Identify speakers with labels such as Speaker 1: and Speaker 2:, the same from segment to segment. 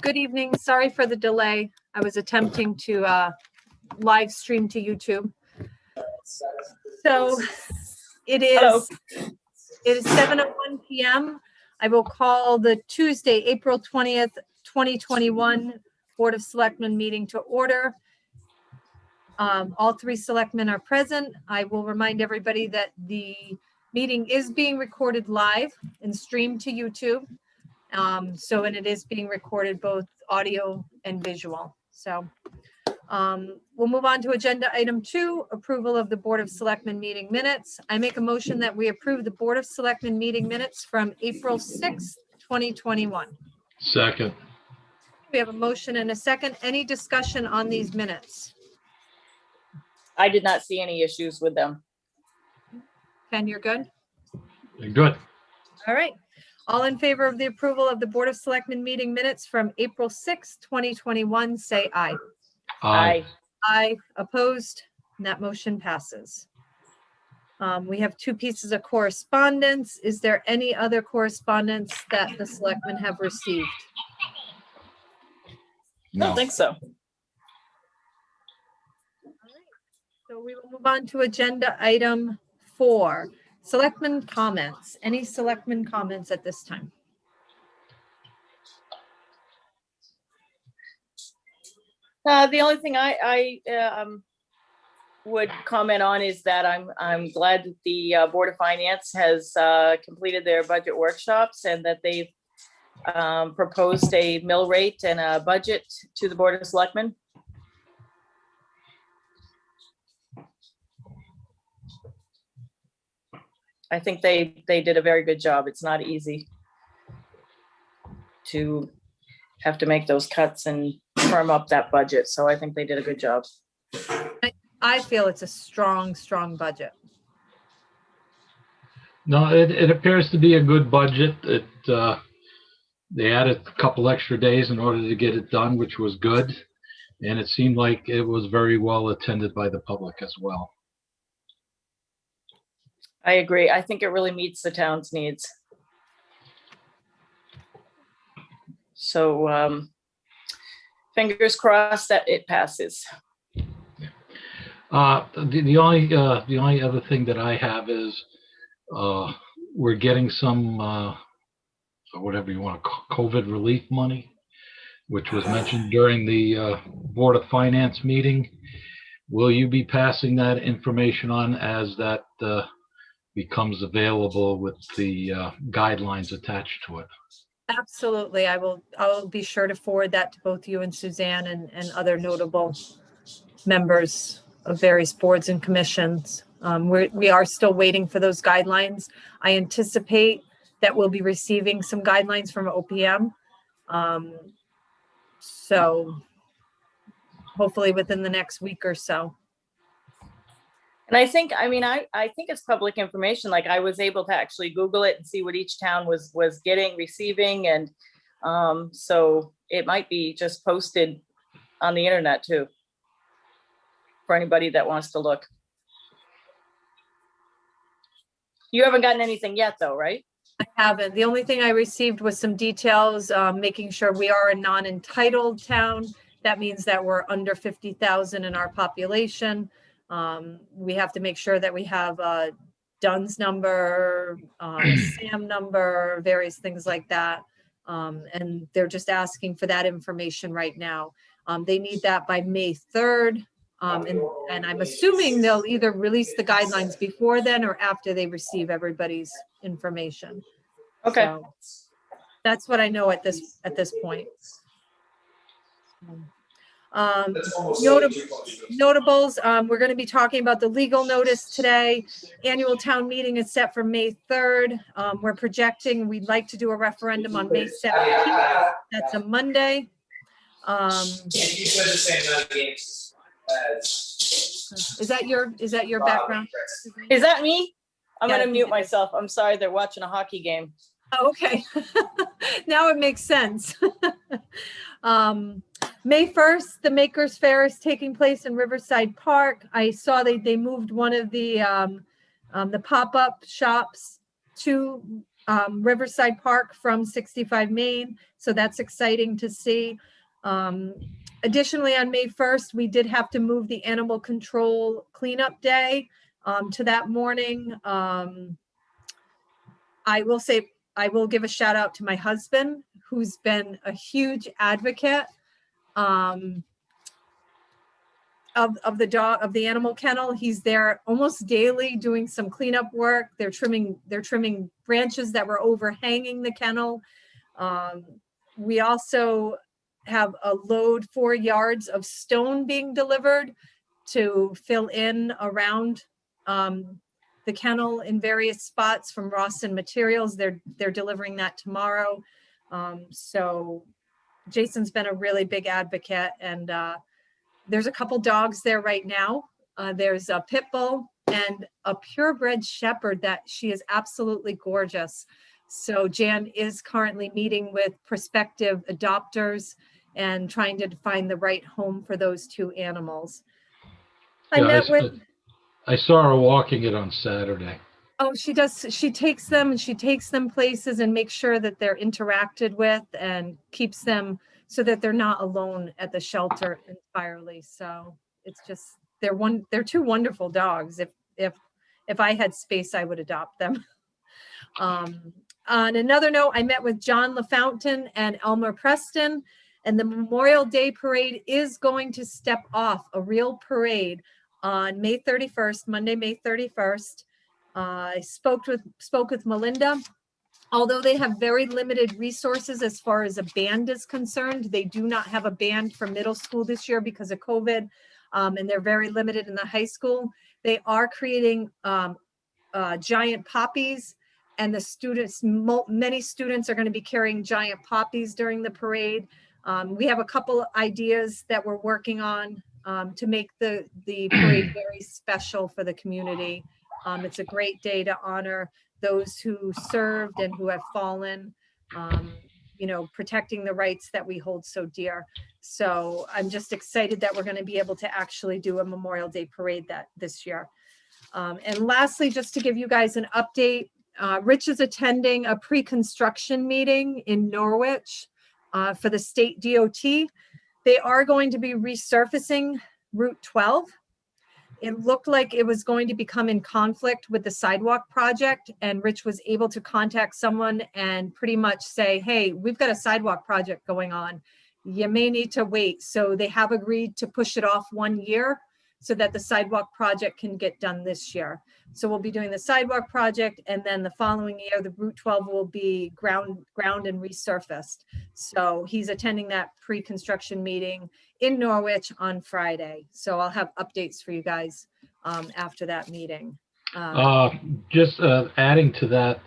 Speaker 1: Good evening. Sorry for the delay. I was attempting to live stream to YouTube. So it is 7:01 p.m. I will call the Tuesday, April 20th, 2021 Board of Selectmen meeting to order. All three selectmen are present. I will remind everybody that the meeting is being recorded live and streamed to YouTube. And it is being recorded both audio and visual. So we'll move on to agenda item 2, approval of the Board of Selectmen meeting minutes. I make a motion that we approve the Board of Selectmen meeting minutes from April 6th, 2021.
Speaker 2: Second.
Speaker 1: We have a motion and a second. Any discussion on these minutes?
Speaker 3: I did not see any issues with them.
Speaker 1: Ken, you're good?
Speaker 2: Good.
Speaker 1: All right. All in favor of the approval of the Board of Selectmen meeting minutes from April 6th, 2021, say aye.
Speaker 3: Aye.
Speaker 1: Aye. Opposed? And that motion passes. We have 2 pieces of correspondence. Is there any other correspondence that the selectmen have received?
Speaker 3: I don't think so.
Speaker 1: So we will move on to agenda item 4, selectmen comments. Any selectmen comments at this time?
Speaker 3: The only thing I would comment on is that I'm glad that the Board of Finance has completed their budget workshops and that they've proposed a mill rate and a budget to the Board of Selectmen. I think they did a very good job. It's not easy to have to make those cuts and firm up that budget. So I think they did a good job.
Speaker 1: I feel it's a strong budget.
Speaker 2: No, it appears to be a good budget. They added a couple extra days in order to get it done, which was good. And it seemed like it was very well attended by the public as well.
Speaker 3: I agree. I think it really meets the town's needs. So fingers crossed that it passes.
Speaker 2: The only other thing that I have is we're getting some whatever you want to call COVID relief money, which was mentioned during the Board of Finance meeting. Will you be passing that information on as that becomes available with the guidelines attached to it?
Speaker 1: Absolutely. I will be sure to forward that to both you and Suzanne and other notable members of various boards and commissions. We are still waiting for those guidelines. I anticipate that we'll be receiving some guidelines from OPM. So hopefully within the next week or so.
Speaker 3: And I think it's public information. Like I was able to actually Google it and see what each town was receiving. And so it might be just posted on the internet too, for anybody that wants to look. You haven't gotten anything yet though, right?
Speaker 1: I haven't. The only thing I received was some details, making sure we are a non-entitled town. That means that we're under 50,000 in our population. We have to make sure that we have a DUNS number, SAM number, various things like that. And they're just asking for that information right now. They need that by May 3rd. And I'm assuming they'll either release the guidelines before then or after they receive everybody's information.
Speaker 3: Okay.
Speaker 1: So that's what I know at this point. Notables, we're going to be talking about the legal notice today. Annual town meeting is set for May 3rd. We're projecting we'd like to do a referendum on May 17th. That's a Monday. Is that your background?
Speaker 3: Is that me? I'm
Speaker 1: Yeah,
Speaker 3: going to mute myself. I'm sorry. They're watching a hockey game.
Speaker 1: Oh, okay. Now it makes sense. May 1st, the Makers Fair is taking place in Riverside Park. I saw they moved one of the pop-up shops to Riverside Park from 65 Main. So that's exciting to see. Additionally, on May 1st, we did have to move the animal control cleanup day to that morning. I will say, I will give a shout out to my husband, who's been a huge advocate of the animal kennel. He's there almost daily doing some cleanup work. They're trimming branches that were overhanging the kennel. We also have a load 4 yards of stone being delivered to fill in around the kennel in various spots from Rawson Materials. They're delivering that tomorrow. So Jason's been a really big advocate, and there's a couple dogs there right now. There's a pit bull and a purebred shepherd that she is absolutely gorgeous. So Jan is currently meeting with prospective adopters and trying to find the right home for those 2 animals.
Speaker 2: I saw her walking it on Saturday.
Speaker 1: Oh, she does. She takes them places and makes sure that they're interacted with and keeps them so that they're not alone at the shelter entirely. So it's just, they're 2 wonderful dogs. If I had space, I would adopt them. On another note, I met with John LaFountain and Elmer Preston, and the Memorial Day Parade is going to step off, a real parade, on May 31st, Monday, May 31st. I spoke with Melinda. Although they have very limited resources as far as a band is concerned, they do not have a band for middle school this year because of COVID, and they're very limited in the high school. They are creating giant poppies, and the students, many students are going to be carrying giant poppies during the parade. We have a couple ideas that we're working on to make the parade very special for the community. It's a great day to honor those who served and who have fallen, protecting the rights that we hold so dear. So I'm just excited that we're going to be able to actually do a Memorial Day parade this year. And lastly, just to give you guys an update, Rich is attending a pre-construction meeting in Norwich for the state DOT. They are going to be resurfacing Route 12. It looked like it was going to become in conflict with the sidewalk project, and Rich was able to contact someone and pretty much say, hey, we've got a sidewalk project going on. You may need to wait. So they have agreed to push it off 1 year so that the sidewalk project can get done this year. So we'll be doing the sidewalk project, and then the following year, the Route 12 will be ground and resurfaced. So he's attending that pre-construction meeting in Norwich on Friday. So I'll have updates for you guys after that meeting.
Speaker 2: Just adding to that,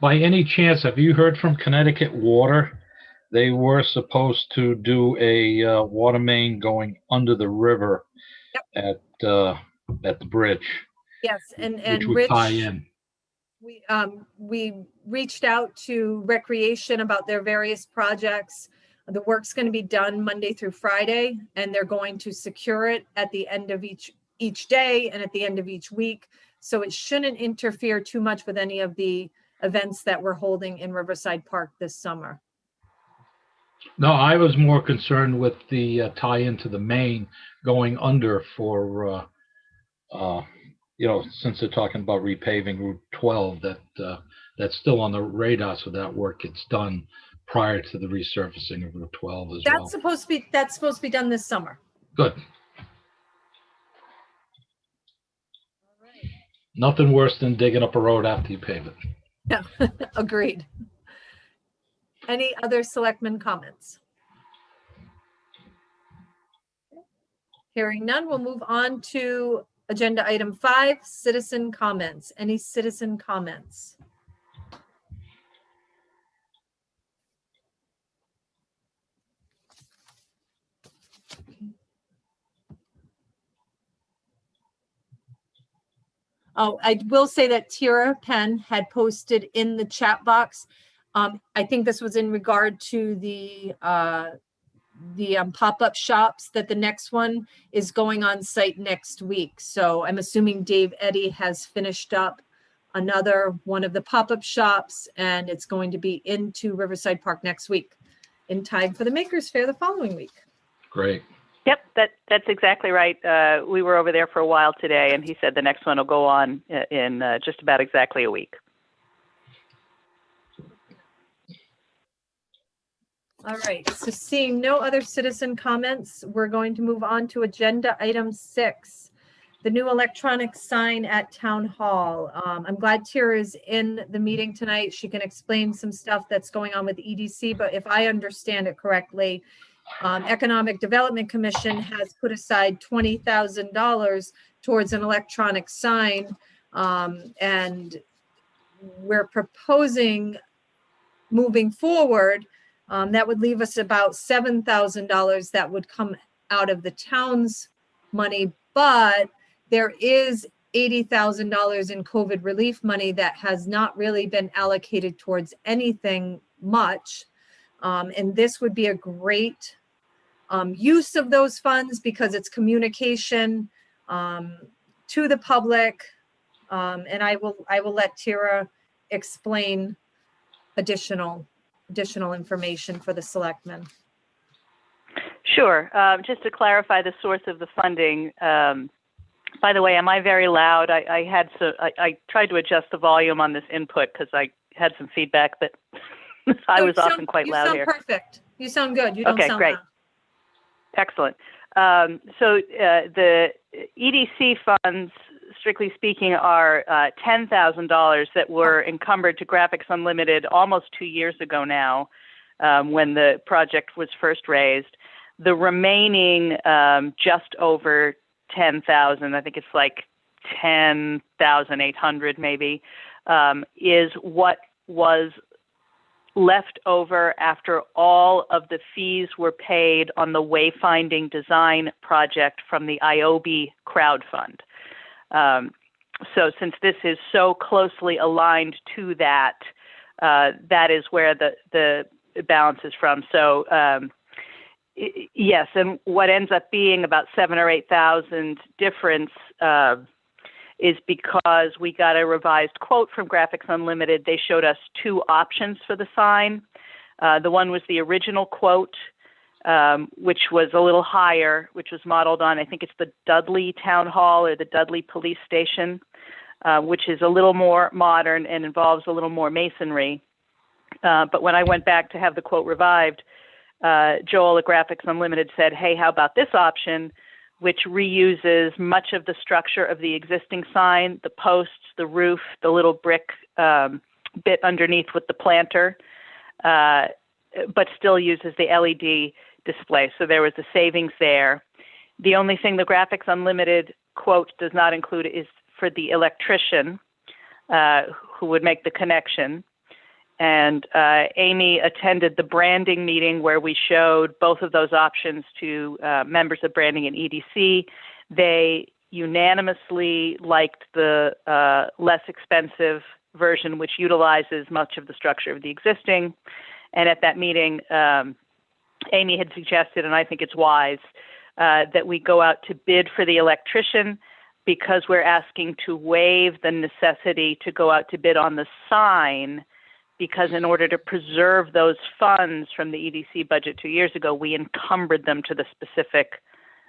Speaker 2: by any chance, have you heard from Connecticut Water? They were supposed to do a water main going under the river. Yep. At the bridge.
Speaker 1: Yes, and
Speaker 2: which would
Speaker 1: Rich,
Speaker 2: tie in.
Speaker 1: We reached out to Recreation about their various projects. The work's going to be done Monday through Friday, and they're going to secure it at the end of each day and at the end of each week. So it shouldn't interfere too much with any of the events that we're holding in Riverside Park this summer.
Speaker 2: No, I was more concerned with the tie into the main going under for, since they're talking about repaving Route 12, that's still on the radar, so that work gets done prior to the resurfacing of Route 12 as well.
Speaker 1: That's supposed to be done this summer.
Speaker 2: Good. All right. Nothing worse than digging up a road after you pave it.
Speaker 1: Yeah, agreed. Any other selectmen comments? Hearing none, we'll move on to agenda item 5, citizen comments. Any citizen comments? Oh, I will say that Tira Penn had posted in the chat box. I think this was in regard to the pop-up shops, that the next one is going on site next week. So I'm assuming Dave Eddy has finished up another one of the pop-up shops, and it's going to be into Riverside Park next week in time for the Makers Fair the following week.
Speaker 2: Great.
Speaker 4: Yep, that's exactly right. We were over there for a while today, and he said the next one will go on in just about exactly a week.
Speaker 1: All right, so seeing no other citizen comments, we're going to move on to agenda item 6, the new electronic sign at Town Hall. I'm glad Tara is in the meeting tonight. She can explain some stuff that's going on with EDC, but if I understand it correctly, Economic Development Commission has put aside $20,000 towards an electronic sign, and we're proposing moving forward. That would leave us about $7,000 that would come out of the town's money, but there is $80,000 in COVID relief money that has not really been allocated towards anything much. And this would be a great use of those funds because it's communication to the public. And I will let Tara explain additional information for the selectmen.
Speaker 4: Sure. Just to clarify the source of the funding. By the way, am I very loud? I tried to adjust the volume on this input because I had some feedback that I was often quite loud here.
Speaker 1: You sound perfect. You sound good. You don't
Speaker 4: okay,
Speaker 1: sound
Speaker 4: great.
Speaker 1: loud.
Speaker 4: Excellent. So the EDC funds, strictly speaking, are $10,000 that were encumbered to Graphics Unlimited almost 2 years ago now, when the project was first raised. The remaining just over 10,000, I think it's like 10,800 maybe, is what was left over after all of the fees were paid on the wayfinding design project from the IOB crowd fund. So since this is so closely aligned to that, that is where the balance is from. So yes, and what ends up being about 7,000 or 8,000 difference is because we got a revised quote from Graphics Unlimited. They showed us 2 options for the sign. The one was the original quote, which was a little higher, which was modeled on, I think it's the Dudley Town Hall or the Dudley Police Station, which is a little more modern and involves a little more masonry. But when I went back to have the quote revived, Joel at Graphics Unlimited said, hey, how about this option, which reuses much of the structure of the existing sign, the posts, the roof, the little brick bit underneath with the planter, but still uses the LED display. So there was a savings there. The only thing the Graphics Unlimited quote does not include is for the electrician who would make the connection. And Amy attended the branding meeting where we showed both of those options to members of branding and EDC. They unanimously liked the less expensive version, which utilizes much of the structure of the existing. And at that meeting, Amy had suggested, and I think it's wise, that we go out to bid for the electrician because we're asking to waive the necessity to go out to bid on the sign, because in order to preserve those funds from the EDC budget 2 years ago, we encumbered them to the specific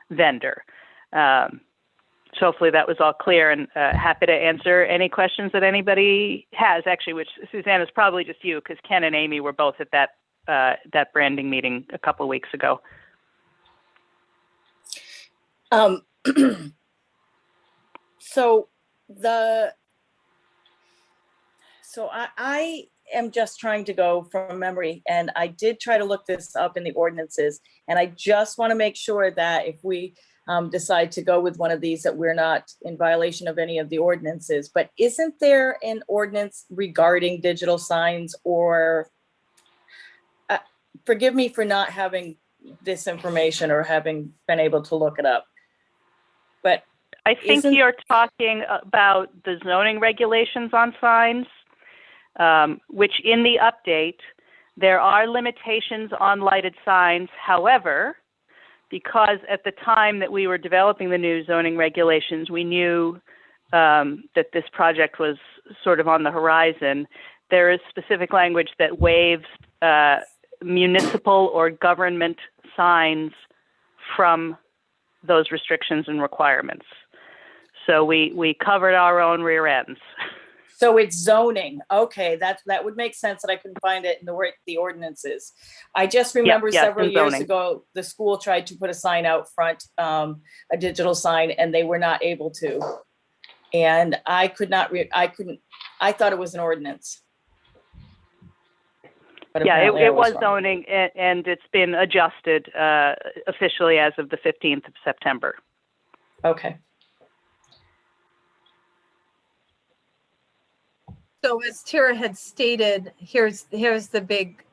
Speaker 4: vendor. So hopefully that was all clear, and happy to answer any questions that anybody has, actually, which, Suzanne, is probably just you, because Ken and Amy were both at that branding meeting a couple of weeks ago.
Speaker 3: So I am just trying to go from memory, and I did try to look this up in the ordinances, and I just want to make sure that if we decide to go with one of these, that we're not in violation of any of the ordinances. But isn't there an ordinance regarding digital signs, or forgive me for not having this information or having been able to look it up, but
Speaker 4: I think you're talking about the zoning regulations on signs, which in the update, there are limitations on lighted signs. However, because at the time that we were developing the new zoning regulations, we knew that this project was sort of on the horizon, there is specific language that waives municipal or government signs from those restrictions and requirements. So we covered our own rear ends.
Speaker 3: So it's zoning. Okay, that would make sense that I couldn't find it in the ordinances. I just remember
Speaker 4: yeah,
Speaker 3: several
Speaker 4: in
Speaker 3: years
Speaker 4: zoning.
Speaker 3: ago, the school tried to put a sign out front, a digital sign, and they were not able to. And I thought it was an ordinance. But
Speaker 4: Yeah,
Speaker 3: apparently I
Speaker 4: it was
Speaker 3: wrong.
Speaker 4: zoning, and it's been adjusted officially as of the 15th of September.
Speaker 3: Okay.
Speaker 1: So as Tara had stated, here's the big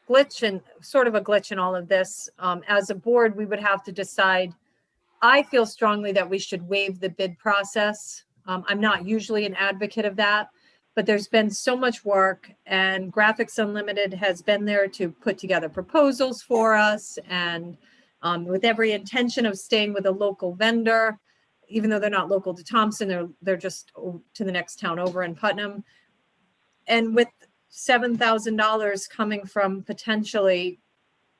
Speaker 1: glitch, and sort of a glitch in all of this. As a board, we would have to decide. I feel strongly that we should waive the bid process. I'm not usually an advocate of that, but there's been so much work, and Graphics Unlimited has been there to put together proposals for us, and with every intention of staying with a local vendor, even though they're not local to Thompson, they're just to the next town over in Putnam. And with $7,000 coming from potentially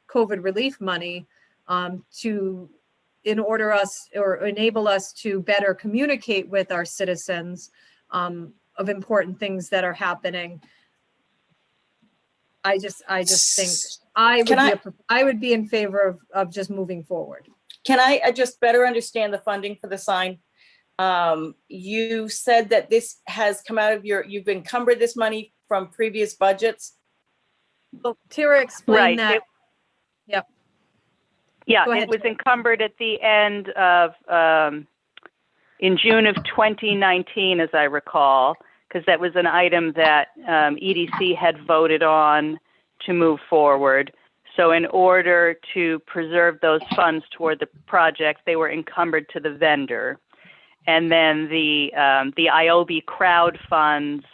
Speaker 1: COVID relief money to enable us to better communicate with our citizens of important things that are happening. I just think I would be in favor of just moving forward.
Speaker 3: Can I just better understand the funding for the sign? You said that this has come out of you've encumbered this money from previous budgets.
Speaker 1: Well, Tara explained that. Yep.
Speaker 4: Yeah,
Speaker 1: Go ahead,
Speaker 4: it was
Speaker 1: Tara.
Speaker 4: encumbered at the end of, in June of 2019, as I recall, because that was an item that EDC had voted on to move forward. So in order to preserve those funds toward the project, they were encumbered to the vendor. And then the IOB crowd funds,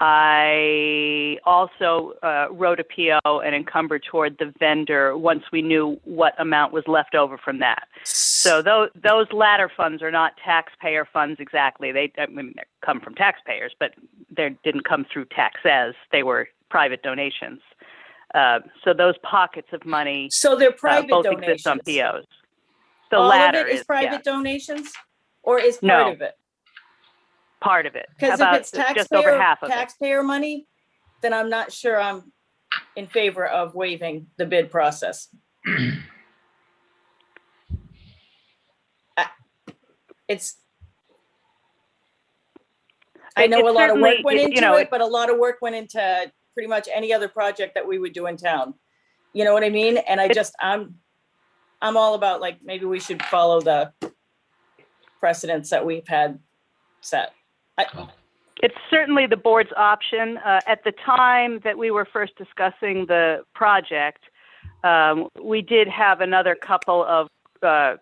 Speaker 4: I also wrote a PO and encumbered toward the vendor once we knew what amount was left over from that. So those latter funds are not taxpayer funds exactly. They come from taxpayers, but they didn't come through taxes. They were private donations. So those pockets of money,
Speaker 3: So they're private
Speaker 4: both
Speaker 3: donations.
Speaker 4: exist on POs. The
Speaker 3: All
Speaker 4: latter
Speaker 3: of it is private
Speaker 4: yeah,
Speaker 3: donations, or is part
Speaker 4: No.
Speaker 3: of it?
Speaker 4: part of it.
Speaker 3: Because if
Speaker 4: About
Speaker 3: it's
Speaker 4: just over half of it.
Speaker 3: taxpayer money, then I'm not sure I'm in favor of waiving the bid process. I know a lot of work went into it, but a lot of work went into pretty much any other project that we would do in town. You know what I mean? And I'm all about, like, maybe we should follow the precedents that we've had set.
Speaker 4: It's certainly the board's option. At the time that we were first discussing the project, we did have another couple of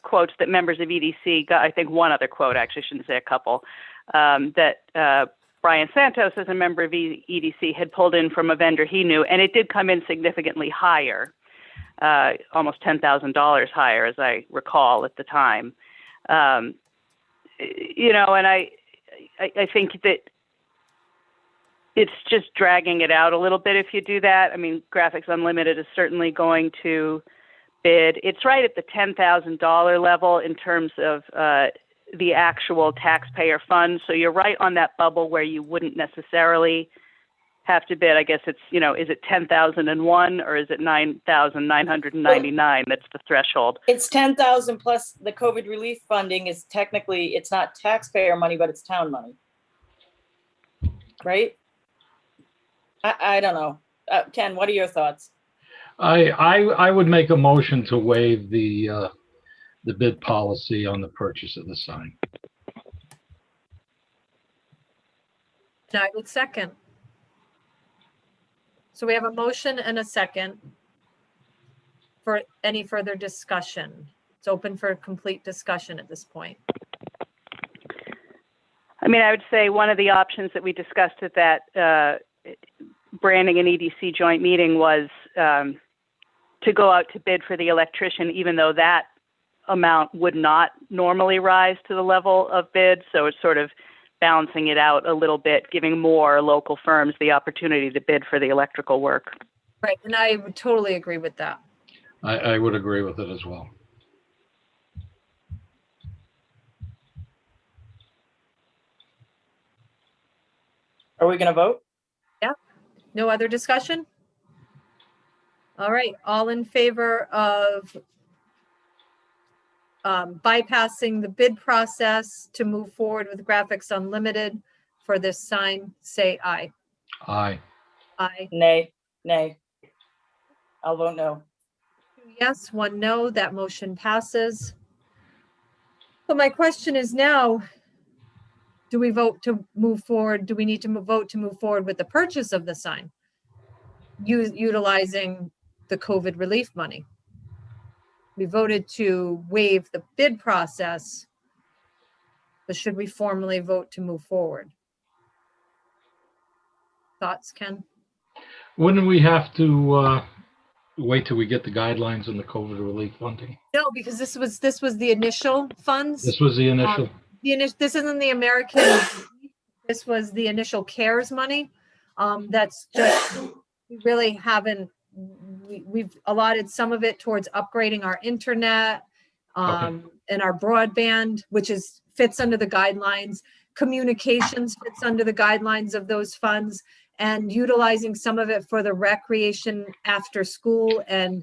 Speaker 4: quotes that members of EDC got. I think one other quote, actually, I shouldn't say a couple, that Brian Santos, as a member of EDC, had pulled in from a vendor he knew, and it did come in significantly higher, almost $10,000 higher, as I recall at the time. You know, and I think that it's just dragging it out a little bit if you do that. I mean, Graphics Unlimited is certainly going to bid. It's right at the $10,000 level in terms of the actual taxpayer funds. So you're right on that bubble where you wouldn't necessarily have to bid. I guess it's, you know, is it 10,001 or is it 9,999? That's the threshold.
Speaker 3: It's 10,000 plus the COVID relief funding is technically, it's not taxpayer money, but it's town money. Right? I don't know. Ken, what are your thoughts?
Speaker 2: I would make a motion to waive the bid policy on the purchase of the sign.
Speaker 1: And I would second. So we have a motion and a second for any further discussion. It's open for complete discussion at this point.
Speaker 4: I mean, I would say one of the options that we discussed at that branding and EDC joint meeting was to go out to bid for the electrician, even though that amount would not normally rise to the level of bid. So it's sort of balancing it out a little bit, giving more local firms the opportunity to bid for the electrical work.
Speaker 1: Right, and I would totally agree with that.
Speaker 2: I would agree with it as well.
Speaker 3: Are we gonna vote?
Speaker 1: No other discussion? All right, all in favor of bypassing the bid process to move forward with Graphics Unlimited for this sign, say aye.
Speaker 2: Aye.
Speaker 1: Aye.
Speaker 3: Nay, nay. I'll vote no.
Speaker 1: 2 yes, 1 no, that motion passes. So my question is now, do we vote to move forward? Do we need to vote to move forward with the purchase of the sign? Utilizing the COVID relief money. We voted to waive the bid process, but should we formally vote to move forward? Thoughts, Ken?
Speaker 2: Wouldn't we have to wait till we get the guidelines on the COVID relief funding?
Speaker 1: No, because this was the initial funds.
Speaker 2: This was the initial.
Speaker 1: This isn't the American, this was the initial CARES money. That's just, we really haven't, we've allotted some of it towards upgrading our internet and our broadband, which fits under the guidelines. Communications fits under the guidelines of those funds, and utilizing some of it for the recreation after school and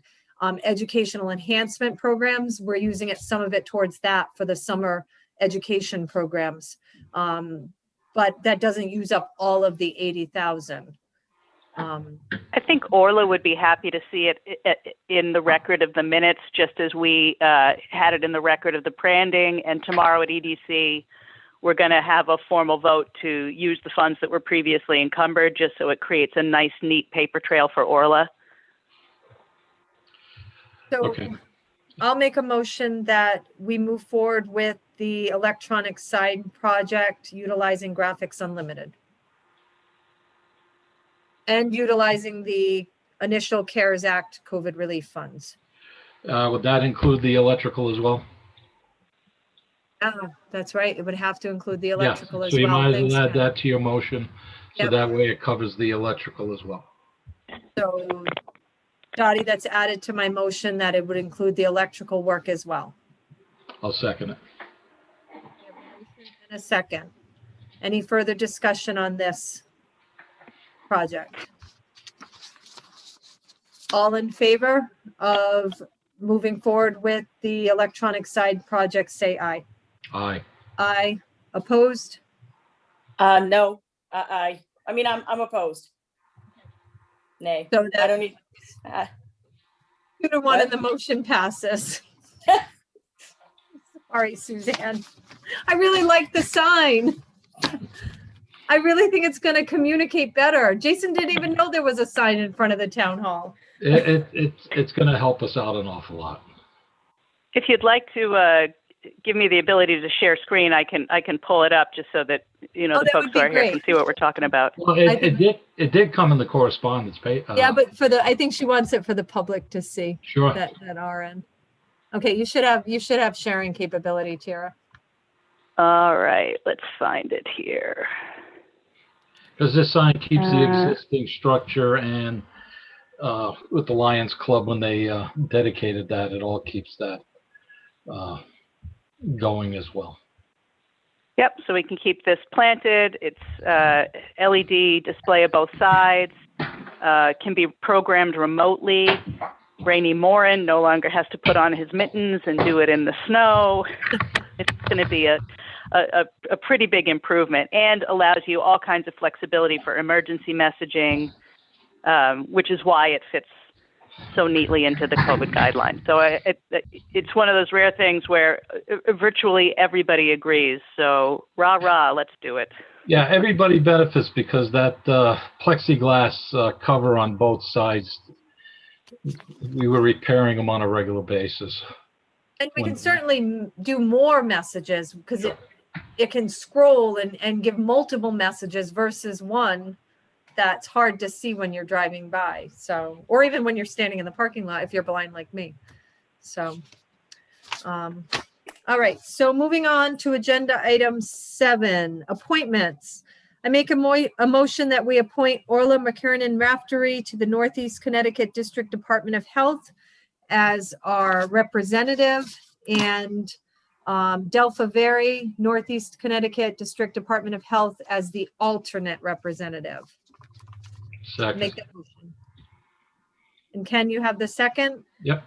Speaker 1: educational enhancement programs. We're using some of it towards that for the summer education programs. But that doesn't use up all of the 80,000.
Speaker 4: I think Orla would be happy to see it in the record of the minutes, just as we had it in the record of the branding. And tomorrow at EDC, we're going to have a formal vote to use the funds that were previously encumbered, just so it creates a nice, neat paper trail for Orla.
Speaker 1: So
Speaker 2: Okay.
Speaker 1: I'll make a motion that we move forward with the electronic sign project utilizing Graphics Unlimited. And utilizing the initial CARES Act COVID relief funds.
Speaker 2: Would that include the electrical as well?
Speaker 1: That's right. It would have to include the
Speaker 2: Yeah.
Speaker 1: electrical as
Speaker 2: So you
Speaker 1: well.
Speaker 2: might as
Speaker 1: Thanks,
Speaker 2: well add
Speaker 1: Ken.
Speaker 2: that to your motion. So
Speaker 1: Yep.
Speaker 2: that way it covers the electrical as well.
Speaker 1: So, Dottie, that's added to my motion that it would include the electrical work as well.
Speaker 2: I'll second it.
Speaker 1: We have a motion and a second. Any further discussion on this project? All in favor of moving forward with the electronic side project, say aye.
Speaker 2: Aye.
Speaker 1: Aye. Opposed?
Speaker 3: No, I mean, I'm opposed. Nay,
Speaker 1: So
Speaker 3: I
Speaker 1: that
Speaker 3: don't need,
Speaker 1: 2-1 and the motion passes. Sorry, Suzanne. I really like the sign. I really think it's going to communicate better. Jason didn't even know there was a sign in front of the town hall.
Speaker 2: It's going to help us out an awful lot.
Speaker 4: If you'd like to give me the ability to share screen, I can pull it up just so that the
Speaker 1: that
Speaker 4: folks
Speaker 1: would
Speaker 4: who
Speaker 1: be
Speaker 4: are here can
Speaker 1: great.
Speaker 4: see what we're talking about.
Speaker 2: Well, it did come in the correspondence page.
Speaker 1: Yeah, but I think she wants it for the public to see.
Speaker 2: Sure.
Speaker 1: That our end. Okay, you should have sharing capability, Tara.
Speaker 4: All right, let's find it here.
Speaker 2: Because this sign keeps the existing structure, and with the Lions Club, when they dedicated that, it all keeps that going as well.
Speaker 4: Yep, so we can keep this planted. It's LED display of both sides, can be programmed remotely. Rainy Morin no longer has to put on his mittens and do it in the snow. It's going to be a pretty big improvement, and allows you all kinds of flexibility for emergency messaging, which is why it fits so neatly into the COVID guidelines. So it's one of those rare things where virtually everybody agrees. So rah, rah, let's do it.
Speaker 2: Yeah, everybody benefits because that plexiglass cover on both sides, we were repairing them on a regular basis.
Speaker 1: And we can certainly do more messages because it can scroll and give multiple messages versus one that's hard to see when you're driving by. So, or even when you're standing in the parking lot if you're blind like me. So, All right, so moving on to agenda item 7, appointments. I make a motion that we appoint Orla McKiernan Raftery to the Northeast Connecticut District Department of Health as our representative, and Delpha Very, Northeast Connecticut District Department of Health as the alternate representative.
Speaker 2: Second.
Speaker 1: Make that motion. And Ken, you have the second?
Speaker 2: Yep.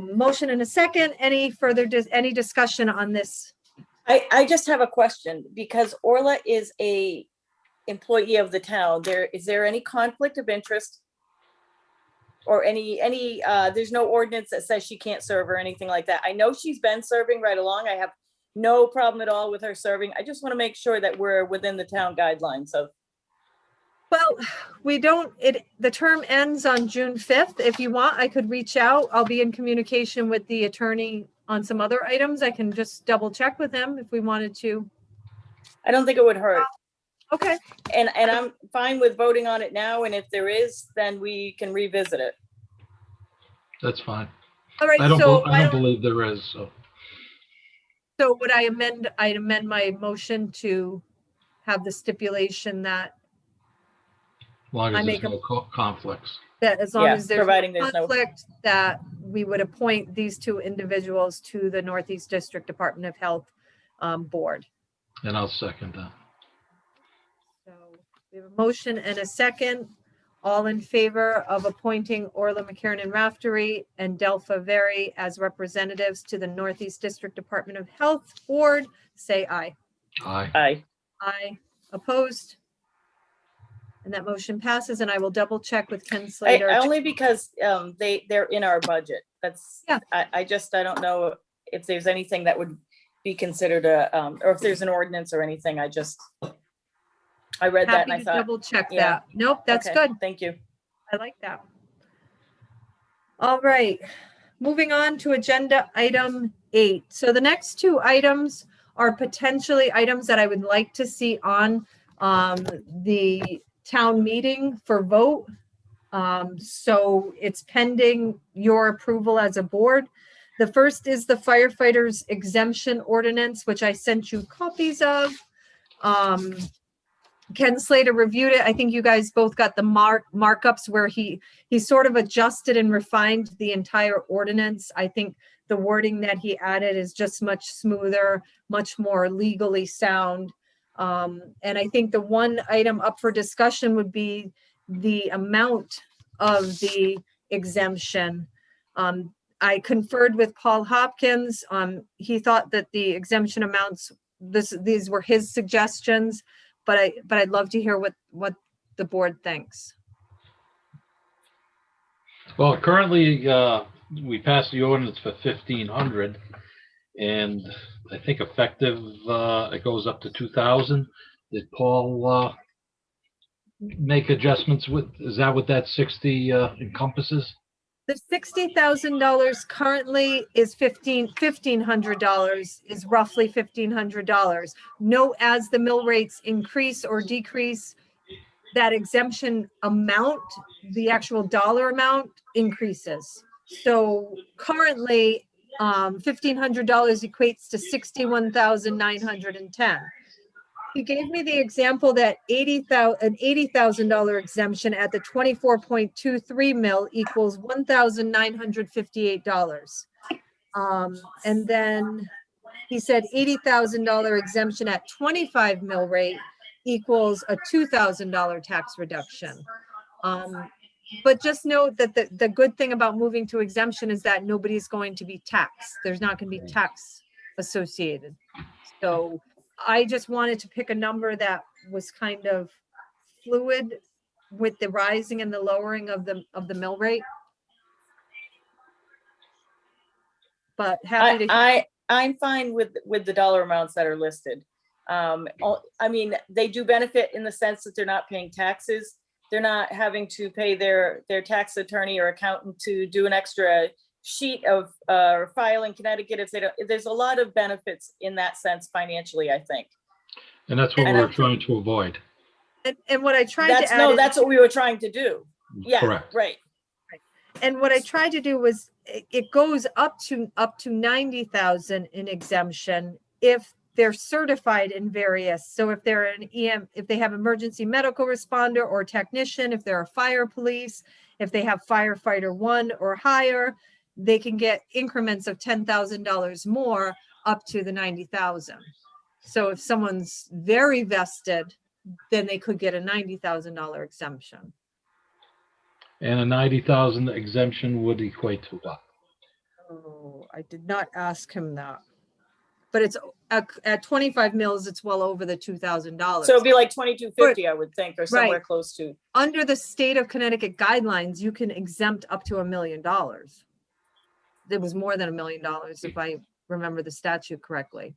Speaker 1: Motion and a second. Any further, any discussion on this?
Speaker 3: I just have a question, because Orla is a employee of the town. Is there any conflict of interest? Or there's no ordinance that says she can't serve or anything like that? I know she's been serving right along. I have no problem at all with her serving. I just want to make sure that we're within the town guidelines of.
Speaker 1: Well, the term ends on June 5th. If you want, I could reach out. I'll be in communication with the attorney on some other items. I can just double check with him if we wanted to.
Speaker 3: I don't think it would hurt.
Speaker 1: Okay.
Speaker 3: And I'm fine with voting on it now. And if there is, then we can revisit it.
Speaker 2: That's fine.
Speaker 1: All right.
Speaker 2: I don't
Speaker 1: So
Speaker 2: believe there is.
Speaker 1: So would I'd amend my motion to have the stipulation that
Speaker 2: As long
Speaker 1: I
Speaker 2: as
Speaker 1: make
Speaker 2: there's no conflicts.
Speaker 1: as long
Speaker 3: Yeah,
Speaker 1: as there's
Speaker 3: providing
Speaker 1: no
Speaker 3: there's no-
Speaker 1: conflict, that we would appoint these two individuals to the Northeast District Department of Health board.
Speaker 2: And I'll second that.
Speaker 1: So we have a motion and a second. All in favor of appointing Orla McKiernan Raftery and Delpha Very as representatives to the Northeast District Department of Health board, say aye.
Speaker 2: Aye.
Speaker 3: Aye.
Speaker 1: Aye. Opposed? And that motion passes, and I will double check with Ken Slater.
Speaker 3: Only because they're in our budget. That's,
Speaker 1: Yeah.
Speaker 3: I don't know if there's anything that would be considered or if there's an ordinance or anything. I read that
Speaker 1: Happy
Speaker 3: and I
Speaker 1: to
Speaker 3: thought,
Speaker 1: double check
Speaker 3: yeah.
Speaker 1: that. Nope, that's
Speaker 3: okay,
Speaker 1: good.
Speaker 3: thank you.
Speaker 1: I like that. All right, moving on to agenda item 8. So the next two items are potentially items that I would like to see on the town meeting for vote. So it's pending your approval as a board. The first is the firefighters exemption ordinance, which I sent you copies of. Ken Slater reviewed it. I think you guys both got the markups where he sort of adjusted and refined the entire ordinance. I think the wording that he added is just much smoother, much more legally sound. And I think the one item up for discussion would be the amount of the exemption. I conferred with Paul Hopkins. He thought that the exemption amounts, these were his suggestions, but I'd love to hear what the board thinks.
Speaker 2: Well, currently, we passed the ordinance for 1,500, and I think effective, it goes up to 2,000. Did Paul make adjustments is that what that 60 encompasses?
Speaker 1: The $60,000 currently is $1,500, is roughly $1,500. Note, as the mill rates increase or decrease, that exemption amount, the actual dollar amount, increases. So currently, $1,500 equates to $61,910. He gave me the example that an $80,000 exemption at the 24.23 mil equals $1,958. And then he said $80,000 exemption at 25 mil rate equals a $2,000 tax reduction. But just note that the good thing about moving to exemption is that nobody's going to be taxed. There's not going to be tax associated. So I just wanted to pick a number that was kind of fluid with the rising and the lowering of the mill rate. But happy to.
Speaker 3: I'm fine with the dollar amounts that are listed. I mean, they do benefit in the sense that they're not paying taxes. They're not having to pay their tax attorney or accountant to do an extra sheet of file in Connecticut if they don't. There's a lot of benefits in that sense financially, I think.
Speaker 2: And that's what we're trying to avoid.
Speaker 1: And what I tried to add.
Speaker 3: That's what we were trying to do. Yeah,
Speaker 2: Correct.
Speaker 3: right.
Speaker 1: And what I tried to do was it goes up to 90,000 in exemption if they're certified in various. So if they're an if they have emergency medical responder or technician, if they're a fire police, if they have firefighter 1 or higher, they can get increments of $10,000 more up to the 90,000. So if someone's very vested, then they could get a $90,000 exemption.
Speaker 2: And a 90,000 exemption would equate to what?
Speaker 1: Oh, I did not ask him that. But it's at 25 mils, it's well over the $2,000.
Speaker 3: So it'd be like 2250, I would think, or somewhere
Speaker 1: Right.
Speaker 3: close to.
Speaker 1: Under the state of Connecticut guidelines, you can exempt up to $1 million. There was more than $1 million, if I remember the statute correctly.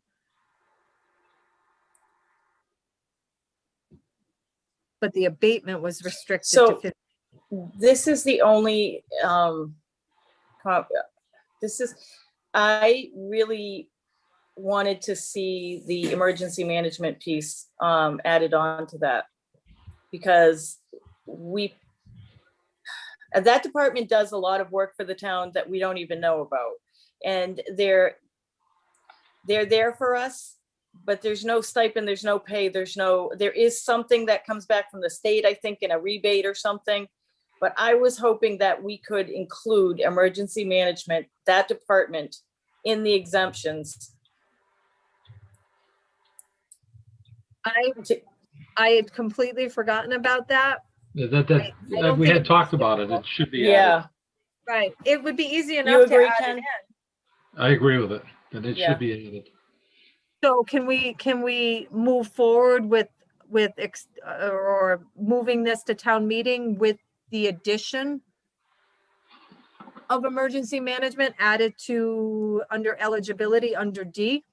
Speaker 1: But the abatement was restricted
Speaker 3: So-
Speaker 1: to 50.
Speaker 3: This is the only, I really wanted to see the emergency management piece added on to that. Because that department does a lot of work for the town that we don't even know about. And they're there for us, but there's no stipend, there's no pay, there is something that comes back from the state, I think, in a rebate or something. But I was hoping that we could include emergency management, that department, in the exemptions.
Speaker 1: I had completely forgotten about that.
Speaker 2: Yeah,
Speaker 1: I don't
Speaker 2: we
Speaker 1: think
Speaker 2: had
Speaker 1: it
Speaker 2: talked
Speaker 1: was
Speaker 2: about it. It should be added.
Speaker 3: Yeah,
Speaker 1: Right. It would be easy
Speaker 3: You
Speaker 1: enough to
Speaker 3: agree,
Speaker 1: add it
Speaker 3: Ken?
Speaker 1: in.
Speaker 2: I agree with it, that it
Speaker 3: Yeah.
Speaker 2: should be added.
Speaker 1: So can we move forward with or moving this to town meeting with the addition of emergency management added to under eligibility under D?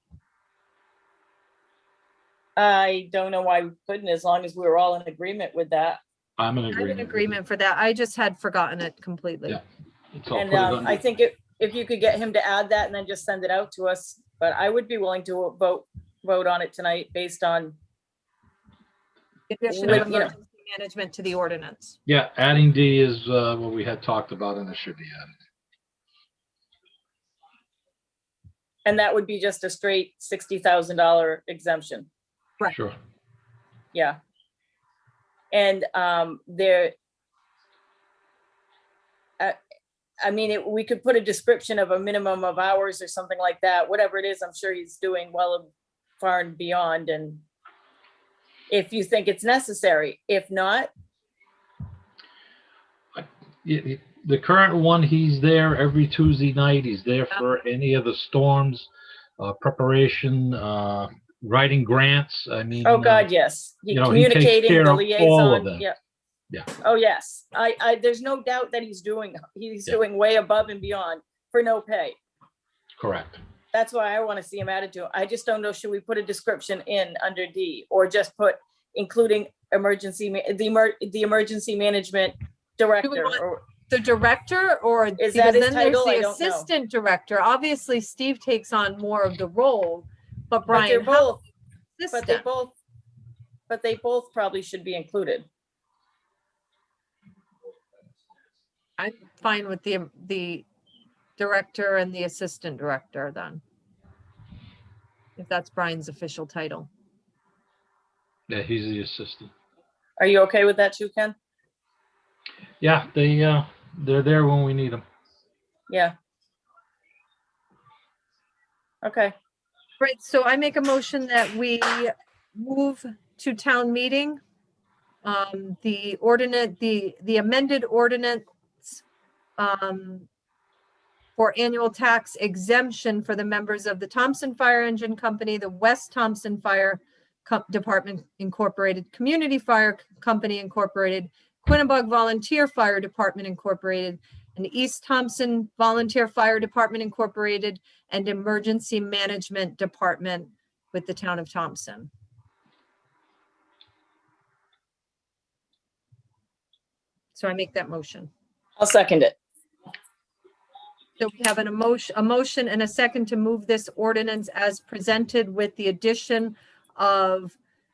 Speaker 3: I don't know why we couldn't, as long as we were all in agreement with that.
Speaker 2: I'm in
Speaker 1: I'm
Speaker 2: agreement.
Speaker 1: in
Speaker 2: with
Speaker 1: agreement for that. I just had forgotten it completely.
Speaker 2: Yeah. it. So I'll
Speaker 3: And
Speaker 2: put it under-
Speaker 3: I think if you could get him to add that and then just send it out to us, but I would be willing to vote on it tonight based on,
Speaker 1: Addition
Speaker 3: With,
Speaker 1: of
Speaker 3: you know-
Speaker 1: emergency management to the ordinance.
Speaker 2: Yeah, adding D is what we had talked about, and it should be added.
Speaker 3: and that would be just a straight $60,000 exemption.
Speaker 1: Right.
Speaker 2: Sure.
Speaker 3: Yeah. And I mean, we could put a description of a minimum of hours or something like that, whatever it is, I'm sure he's doing well and far and beyond, and if you think it's necessary, if not,
Speaker 2: The current one, he's there every Tuesday night. He's there for any of the storms, preparation, writing grants. I mean.
Speaker 3: oh God, yes.
Speaker 2: you know, he takes
Speaker 3: Communicating,
Speaker 2: care
Speaker 3: the
Speaker 2: of all of
Speaker 3: liaison,
Speaker 2: them.
Speaker 3: yeah.
Speaker 2: Yeah.
Speaker 3: Oh, yes, there's no doubt that he's doing way above and beyond for no pay.
Speaker 2: Correct.
Speaker 3: That's why I want to see him added to it. I just don't know, should we put a description in under D, or just put including the emergency management director,
Speaker 1: want-
Speaker 3: or
Speaker 1: The director, or
Speaker 3: Is
Speaker 1: because
Speaker 3: that his
Speaker 1: then there's
Speaker 3: title? I
Speaker 1: the
Speaker 3: don't know.
Speaker 1: assistant director. Obviously, Steve takes on more of the role, but
Speaker 3: but they're
Speaker 1: Brian Howell,
Speaker 3: both,
Speaker 1: assistant.
Speaker 3: but they both probably should be included.
Speaker 1: I'm fine with the director and the assistant director then. If that's Brian's official title.
Speaker 2: Yeah, he's the assistant.
Speaker 3: Are you okay with that too, Ken?
Speaker 2: Yeah, they're there when we need them.
Speaker 3: Yeah. Okay,
Speaker 1: Right, so I make a motion that we move to town meeting. The ordinance, the amended ordinance for annual tax exemption for the members of the Thompson Fire Engine Company, the West Thompson Fire Department Incorporated, Community Fire Company Incorporated, Quinnebog Volunteer Fire Department Incorporated, and East Thompson Volunteer Fire Department Incorporated, and Emergency Management Department with the town of Thompson. So I make that motion.
Speaker 3: I'll second it.
Speaker 1: So we have a motion and a second to move this ordinance as presented with the addition of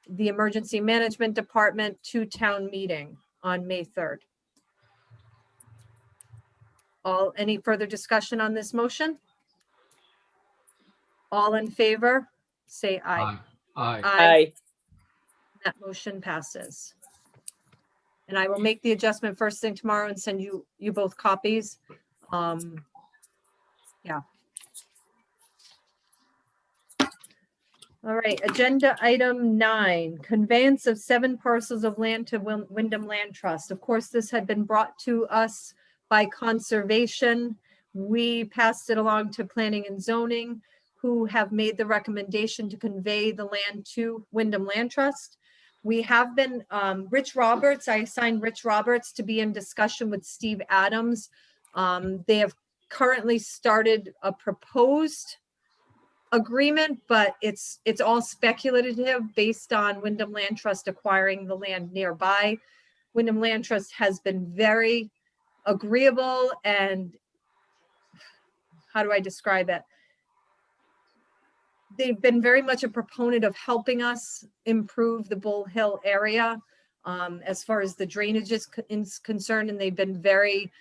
Speaker 1: the Emergency Management Department to town meeting on May 3rd. Any further discussion on this motion? All in favor, say aye.
Speaker 2: Aye.
Speaker 3: Aye.
Speaker 1: That motion passes. And I will make the adjustment first thing tomorrow and send you both copies. Yeah. All right, agenda item 9, conveyance of 7 parcels of land to Wyndham Land Trust. Of course, this had been brought to us by conservation. We passed it along to planning and zoning, who have made the recommendation to convey the land to Wyndham Land Trust. We have been, Rich Roberts, I assigned Rich Roberts to be in discussion with Steve Adams. They have currently started a proposed agreement, but it's all speculative based on Wyndham Land Trust acquiring the land nearby. Wyndham Land Trust has been very agreeable and, how do I describe it? They've been very much a proponent of helping us improve the Bull Hill area as far as the drainage is concerned, and they've been very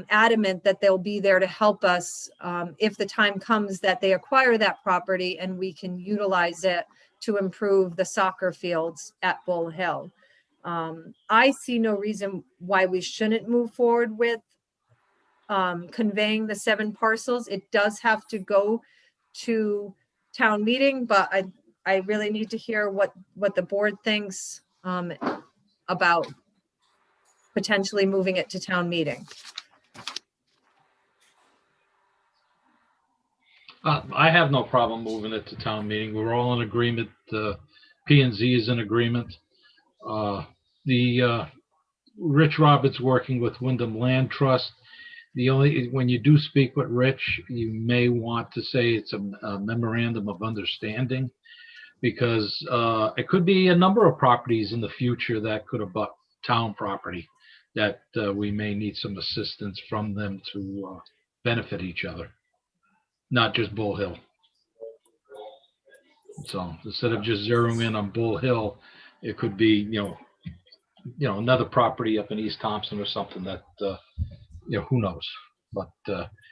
Speaker 1: adamant that they'll be there to help us if the time comes that they acquire that property and we can utilize it to improve the soccer fields at Bull Hill. I see no reason why we shouldn't move forward with conveying the 7 parcels. It does have to go to town meeting, but I really need to hear what the board thinks about potentially moving it to town meeting.
Speaker 2: I have no problem moving it to town meeting. We're all in agreement. P and Z is in agreement. Rich Roberts working with Wyndham Land Trust. When you do speak with Rich, you may want to say it's a memorandum of understanding, because it could be a number of properties in the future that could abut town property that we may need some assistance from them to benefit each other, not just Bull Hill. So instead of just zeroing in on Bull Hill, it could be, another property up in East Thompson or something that, who knows? But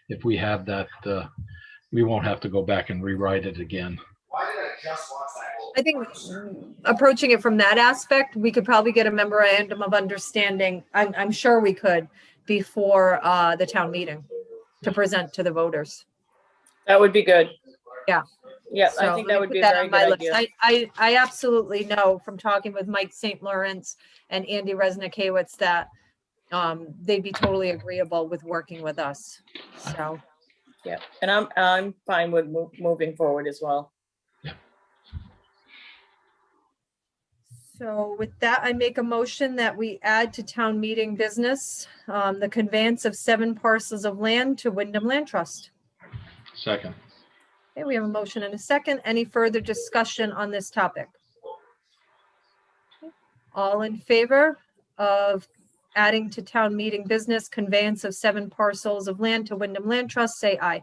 Speaker 2: if we have that, we won't have to go back and rewrite it again.
Speaker 1: I think approaching it from that aspect, we could probably get a memorandum of understanding. I'm sure we could before the town meeting to present to the voters.
Speaker 3: That would be good.
Speaker 1: Yeah.
Speaker 3: Yeah,
Speaker 1: So
Speaker 3: I think
Speaker 1: let
Speaker 3: that
Speaker 1: me
Speaker 3: would
Speaker 1: put
Speaker 3: be a
Speaker 1: that
Speaker 3: very
Speaker 1: on my
Speaker 3: good
Speaker 1: list.
Speaker 3: idea.
Speaker 1: I absolutely know from talking with Mike St. Lawrence and Andy Resnickowitz that they'd be totally agreeable with working with us. So.
Speaker 3: Yeah, and I'm fine with moving forward as well.
Speaker 1: So with that, I make a motion that we add to town meeting business, the conveyance of 7 parcels of land to Wyndham Land Trust.
Speaker 2: Second.
Speaker 1: Okay, we have a motion and a second. Any further discussion on this topic? All in favor of adding to town meeting business conveyance of 7 parcels of land to Wyndham Land Trust, say aye.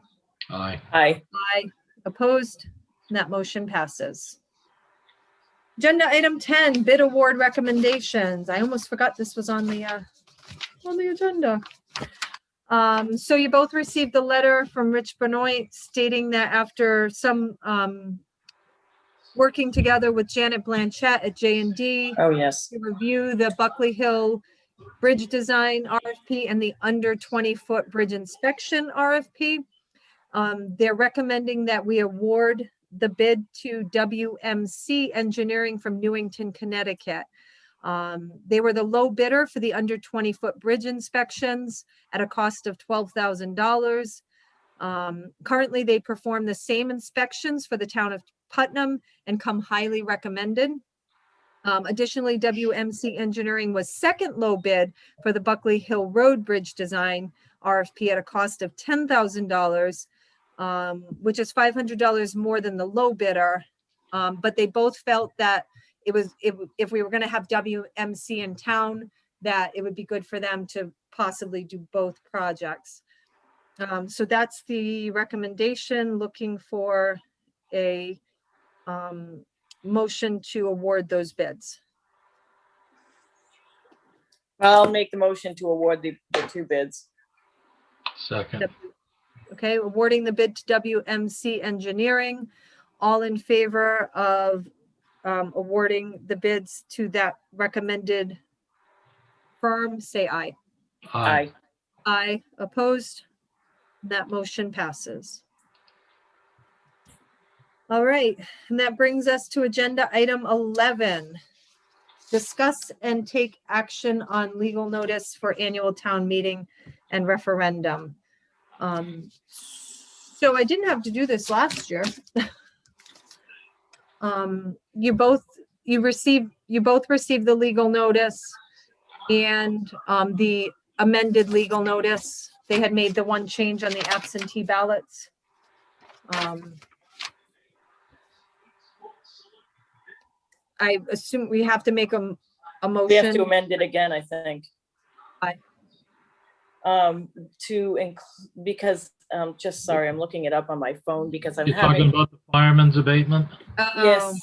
Speaker 2: Aye.
Speaker 3: Aye.
Speaker 1: Aye. Opposed? And that motion passes. Agenda item 10, bid award recommendations. I almost forgot this was on the agenda. So you both received the letter from Rich Benoit stating that after some working together with Janet Blanchett at J&D
Speaker 3: Oh, yes.
Speaker 1: to review the Buckley Hill Bridge Design RFP and the under 20-foot bridge inspection RFP. They're recommending that we award the bid to WMC Engineering from Newington, Connecticut. They were the low bidder for the under 20-foot bridge inspections at a cost of $12,000. Currently, they perform the same inspections for the town of Putnam and come highly recommended. Additionally, WMC Engineering was second low bid for the Buckley Hill Road Bridge Design RFP at a cost of $10,000. Which is $500 more than the low bidder. But they both felt that if we were going to have WMC in town, that it would be good for them to possibly do both projects. So that's the recommendation, looking for a motion to award those bids.
Speaker 3: I'll make the motion to award the 2 bids.
Speaker 2: Second.
Speaker 1: Okay, awarding the bid to WMC Engineering. All in favor of awarding the bids to that recommended firm, say aye.
Speaker 3: Aye.
Speaker 1: Aye, opposed? That motion passes. All right, and that brings us to agenda item 11. Discuss and take action on legal notice for annual town meeting and referendum. So I didn't have to do this last year. You both received the legal notice and the amended legal notice. They had made the one change on the absentee ballots. I assume we have to make a
Speaker 3: We have to
Speaker 1: motion.
Speaker 3: amend it again, I think.
Speaker 1: Aye.
Speaker 3: Because, just sorry, I'm looking it up on my phone because I'm
Speaker 2: You're talking
Speaker 3: having,
Speaker 2: about the fireman's abatement?
Speaker 3: yes,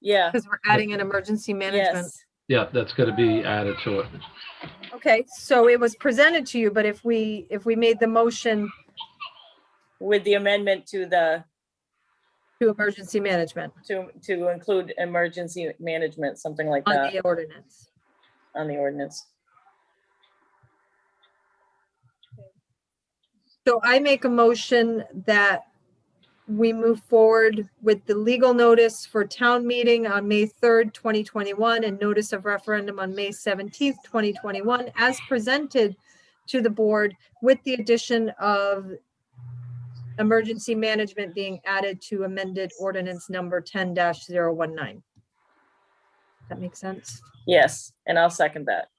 Speaker 3: yeah,
Speaker 1: Because we're adding an emergency management.
Speaker 3: yes.
Speaker 2: Yeah, that's gonna be added to it.
Speaker 1: Okay, so it was presented to you, but if we made the motion
Speaker 3: With the amendment to the,
Speaker 1: to emergency management
Speaker 3: to include emergency management, something like
Speaker 1: on
Speaker 3: that,
Speaker 1: the ordinance.
Speaker 3: on the ordinance.
Speaker 1: So I make a motion that we move forward with the legal notice for town meeting on May 3rd, 2021, and notice of referendum on May 17th, 2021, as presented to the board with the addition of emergency management being added to amended ordinance number 10-019. That makes sense?
Speaker 3: Yes, and I'll second that.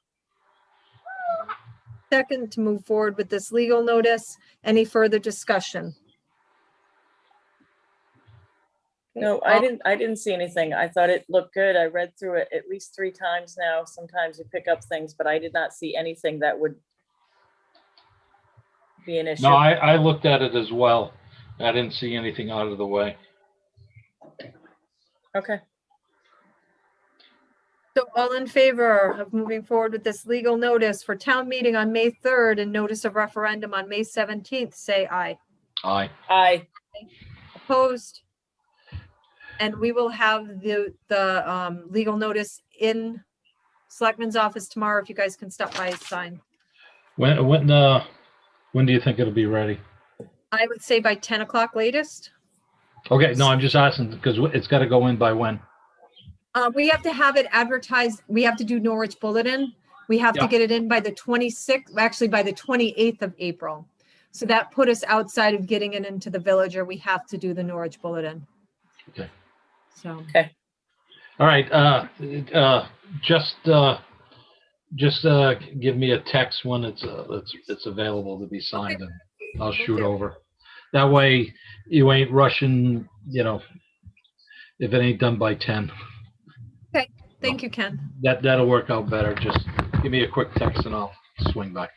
Speaker 1: Second, to move forward with this legal notice. Any further discussion?
Speaker 3: No, I didn't see anything. I thought it looked good. I read through it at least 3 times now. Sometimes you pick up things, but I did not see anything that would be an issue.
Speaker 2: No, I looked at it as well. I didn't see anything out of the way.
Speaker 3: Okay,
Speaker 1: So all in favor of moving forward with this legal notice for town meeting on May 3rd and notice of referendum on May 17th, say aye.
Speaker 2: Aye.
Speaker 3: aye,
Speaker 1: Opposed? And we will have the legal notice in Selectman's office tomorrow, if you guys can stop by and sign.
Speaker 2: When do you think it'll be ready?
Speaker 1: I would say by 10 o'clock latest.
Speaker 2: Okay, no, I'm just asking because it's got to go in by when?
Speaker 1: We have to have it advertised. We have to do Norwich Bulletin. We have to
Speaker 2: Yeah.
Speaker 1: get it in by the 26th, actually by the 28th of April. So that put us outside of getting it into the Villager. We have to do the Norwich Bulletin.
Speaker 2: Okay.
Speaker 1: So,
Speaker 2: All right. Just give me a text when it's available to be signed, and I'll shoot over. That way, you ain't rushing. If it ain't done by 10.
Speaker 1: thank you, Ken.
Speaker 2: That'll work out better. Just give me a quick text and I'll swing back.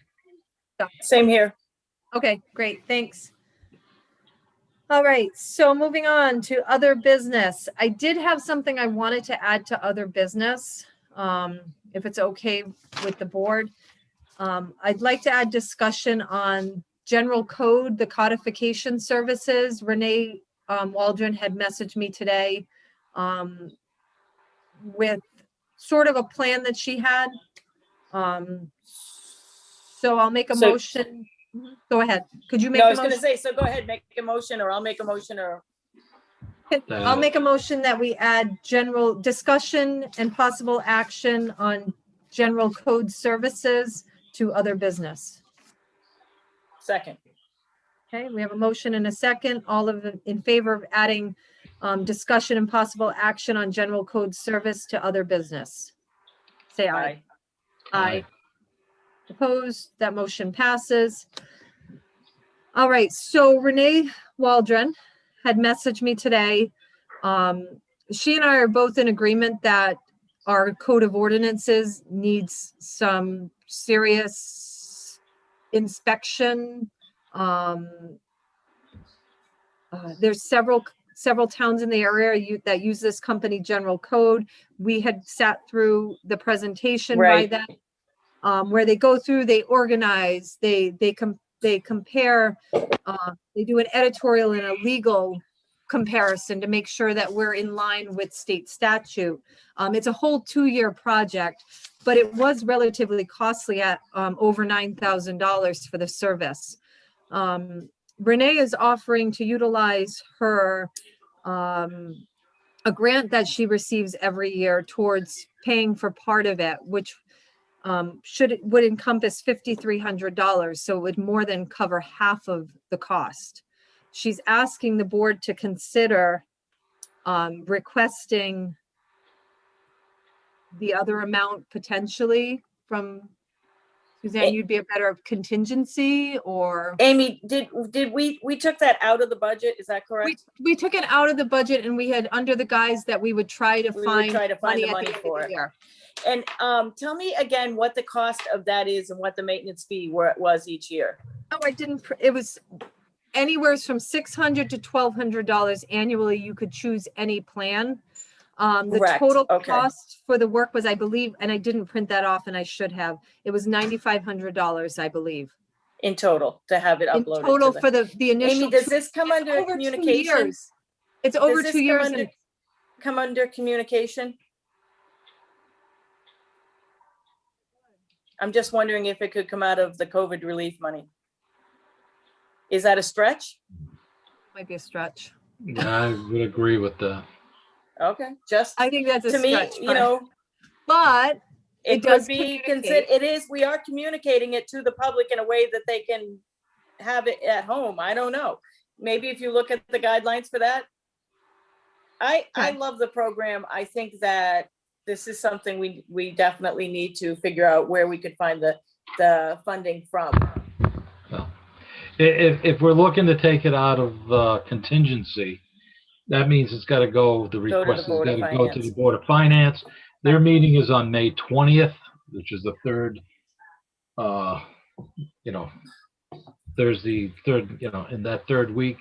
Speaker 3: same here.
Speaker 1: Okay, great, thanks. All right, so moving on to other business. I did have something I wanted to add to other business, if it's okay with the board. I'd like to add discussion on general code, the codification services. Renee Waldron had messaged me today with sort of a plan that she had. So I'll make a
Speaker 3: So-
Speaker 1: motion. Go ahead. Could you make
Speaker 3: No, I
Speaker 1: a
Speaker 3: was gonna
Speaker 1: motion?
Speaker 3: say, so go ahead, make a motion, or I'll make a motion, or,
Speaker 1: I'll make a motion that we add general discussion and possible action on general code services to other business.
Speaker 3: second,
Speaker 1: Okay, we have a motion and a second. All of them in favor of adding discussion and possible action on general code service to other business. Say aye.
Speaker 3: aye.
Speaker 1: Aye. Opposed, that motion passes. All right, so Renee Waldron had messaged me today. She and I are both in agreement that our code of ordinances needs some serious inspection. There's several towns in the area that use this company general code. We had sat through the presentation by
Speaker 3: Right.
Speaker 1: them, where they go through, they organize, they they compare, they do an editorial and a legal comparison to make sure that we're in line with state statute. It's a whole 2-year project, but it was relatively costly at over $9,000 for the service. Renee is offering to utilize her a grant that she receives every year towards paying for part of it, which would encompass $5,300. So it would more than cover half of the cost. She's asking the board to consider requesting the other amount potentially from Suzanne. You'd be a better contingency, or
Speaker 3: Amy, did we took that out of the budget? Is that correct?
Speaker 1: we took it out of the budget, and we had under the guise that we would try to find
Speaker 3: the money
Speaker 1: at the end
Speaker 3: for
Speaker 1: of
Speaker 3: it.
Speaker 1: the year.
Speaker 3: And tell me again what the cost of that is and what the maintenance fee was each year.
Speaker 1: Oh, I didn't. It was anywhere from $600 to $1,200 annually. You could choose any plan. The
Speaker 3: Correct.
Speaker 1: total
Speaker 3: Okay.
Speaker 1: cost for the work was, I believe, and I didn't print that off, and I should have. It was $9,500, I believe.
Speaker 3: In total, to have it
Speaker 1: In
Speaker 3: uploaded.
Speaker 1: total for the initial.
Speaker 3: Amy, does this come under
Speaker 1: over 2
Speaker 3: communication?
Speaker 1: years. It's over
Speaker 3: Does this
Speaker 1: 2 years. And
Speaker 3: come under communication? I'm just wondering if it could come out of the COVID relief money. Is that a stretch?
Speaker 1: might be a stretch.
Speaker 2: Yeah, I would agree with that.
Speaker 3: Okay, just
Speaker 1: I think that's a
Speaker 3: to me,
Speaker 1: stretch.
Speaker 3: you know,
Speaker 1: but
Speaker 3: it
Speaker 1: does
Speaker 3: could be
Speaker 1: communicate.
Speaker 3: it is, we are communicating it to the public in a way that they can have it at home. I don't know. Maybe if you look at the guidelines for that. I
Speaker 1: Okay.
Speaker 3: love the program. I think that this is something we definitely need to figure out where we could find the funding from.
Speaker 2: Well, if we're looking to take it out of contingency, that means it's got to go, the request has got
Speaker 3: Board of
Speaker 2: to go to the
Speaker 3: Finance.
Speaker 2: Board of Finance. Their meeting is on May 20th, which is the third, Thursday, in that third week.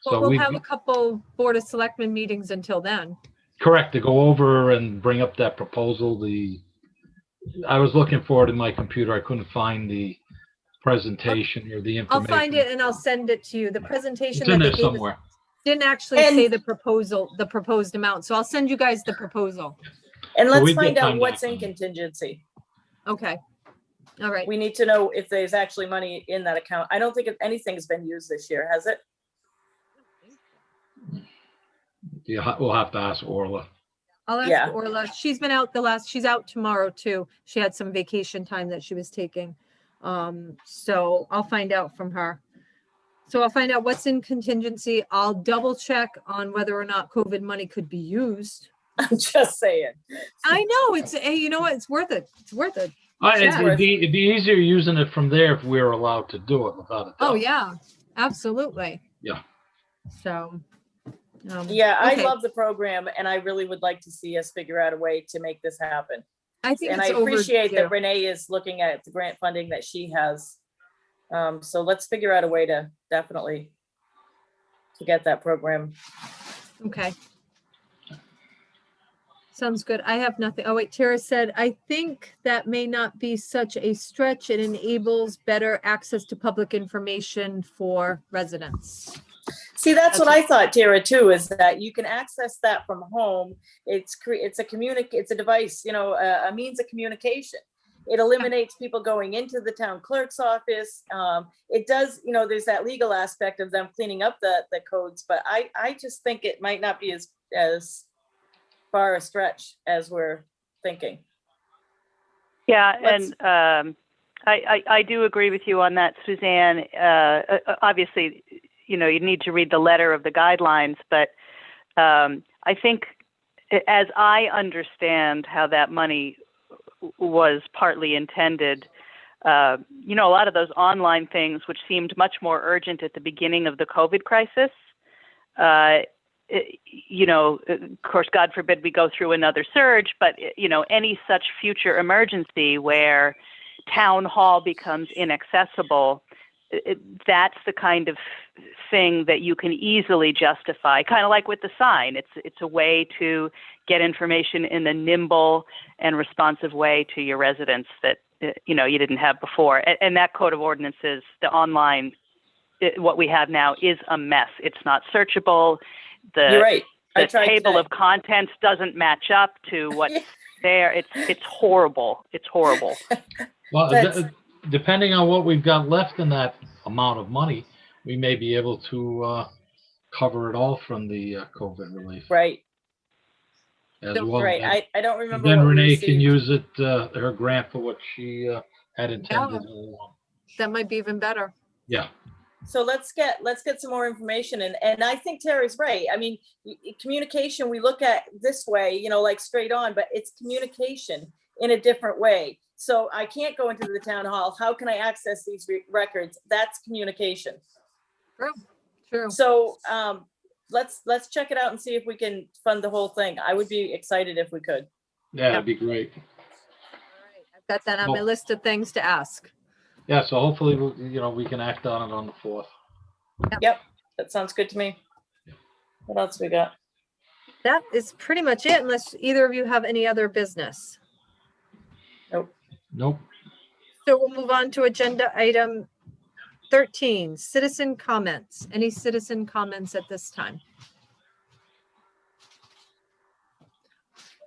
Speaker 1: But
Speaker 2: So
Speaker 1: we'll
Speaker 2: we,
Speaker 1: have a couple Board of Selectmen meetings until then.
Speaker 2: correct, to go over and bring up that proposal. I was looking for it in my computer. I couldn't find the presentation or the
Speaker 1: I'll
Speaker 2: information.
Speaker 1: find it and I'll send it to you. The presentation
Speaker 2: It's in
Speaker 1: that
Speaker 2: there
Speaker 1: they gave us
Speaker 2: somewhere.
Speaker 1: didn't actually
Speaker 3: And-
Speaker 1: say the proposed amount. So I'll send you guys the proposal.
Speaker 3: And
Speaker 2: So
Speaker 3: let's
Speaker 2: we've got
Speaker 3: find out
Speaker 2: time to
Speaker 3: what's
Speaker 2: act
Speaker 3: in
Speaker 2: on it.
Speaker 3: contingency.
Speaker 1: Okay. All right.
Speaker 3: We need to know if there's actually money in that account. I don't think anything's been used this year, has it?
Speaker 2: Yeah, we'll have to ask Orla.
Speaker 1: I'll ask
Speaker 3: Yeah.
Speaker 1: Orla. She's been out she's out tomorrow too. She had some vacation time that she was taking. So I'll find out from her. So I'll find out what's in contingency. I'll double check on whether or not COVID money could be used.
Speaker 3: I'm just saying.
Speaker 1: I know hey, you know what? It's worth it. It's worth it.
Speaker 2: It'd be easier using it from there if we were allowed to do it without a doubt.
Speaker 1: Oh yeah, absolutely.
Speaker 2: Yeah.
Speaker 1: So.
Speaker 3: Yeah, I
Speaker 1: okay.
Speaker 3: love the program and I really would like to see us figure out a way to make this happen.
Speaker 1: I think
Speaker 3: And I
Speaker 1: it's
Speaker 3: appreciate
Speaker 1: overdue.
Speaker 3: that Renee is looking at the grant funding that she has. So let's figure out a way to definitely to get that program.
Speaker 1: Okay. Sounds good. I have nothing. Oh wait, Tara said, I think that may not be such a stretch. It enables better access to public information for residents.
Speaker 3: See, that's what I thought, Tara, too, is that you can access that from home. It's a device, a means of communication. It eliminates people going into the town clerk's office. It does, there's that legal aspect of them cleaning up the codes, but I just think it might not be as far a stretch as we're thinking.
Speaker 4: Yeah, and I do agree with you on that, Suzanne. Obviously, you need to read the letter of the guidelines, but I think as I understand how that money was partly intended, a lot of those online things, which seemed much more urgent at the beginning of the COVID crisis, of course, God forbid we go through another surge, but, any such future emergency where town hall becomes inaccessible, that's the kind of thing that you can easily justify, kind of like with the sign. It's a way to get information in a nimble and responsive way to your residents that you didn't have before. And that code of ordinances, the online, what we have now is a mess. It's not searchable.
Speaker 3: You're right.
Speaker 4: The table of contents doesn't match up to what's there. It's horrible. It's horrible.
Speaker 2: Well, depending on what we've got left in that amount of money, we may be able to cover it all from the COVID relief.
Speaker 3: Right.
Speaker 2: As well.
Speaker 3: Right. I don't remember.
Speaker 2: Then
Speaker 3: what we
Speaker 2: Renee can
Speaker 3: received.
Speaker 2: use it, her grant, for what she had intended.
Speaker 1: That might be even better.
Speaker 2: Yeah.
Speaker 3: So let's get some more information. And I think Terry's right. I mean, communication, we look at this way, like straight on, but it's communication in a different way. So I can't go into the town hall. How can I access these records? That's communication.
Speaker 1: True.
Speaker 3: So let's check it out and see if we can fund the whole thing. I would be excited if we could.
Speaker 2: Yeah, that'd be great.
Speaker 1: All right. I've got that on my list of things to ask.
Speaker 2: Yeah, so hopefully, we can act on it on the 4th.
Speaker 3: Yep, that sounds good to me. What else we got?
Speaker 1: That is pretty much it, unless either of you have any other business.
Speaker 2: Nope.
Speaker 1: So we'll move on to agenda item 13, citizen comments. Any citizen comments at this time?